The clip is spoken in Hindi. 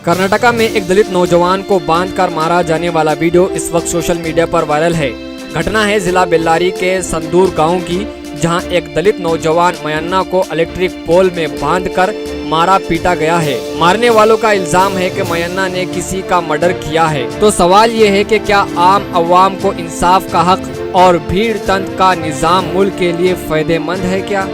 कर्नाटका में एक दलित नौजवान को बांधकर मारा जाने वाला वीडियो इस वक्त सोशल मीडिया पर वायरल है। घटना है जिला बेल्लारी के संदूर गांव की, जहां एक दलित नौजवान मयन्ना को इलेक्ट्रिक पोल में बांधकर मारा पीटा गया है। मारने वालों का इल्जाम है कि मयन्ना ने किसी का मर्डर किया है। तो सवाल ये है कि क्या आम अवाम को इंसाफ का हक और भीड़ तंत्र का निजाम मुल्क के लिए फायदेमंद है क्या?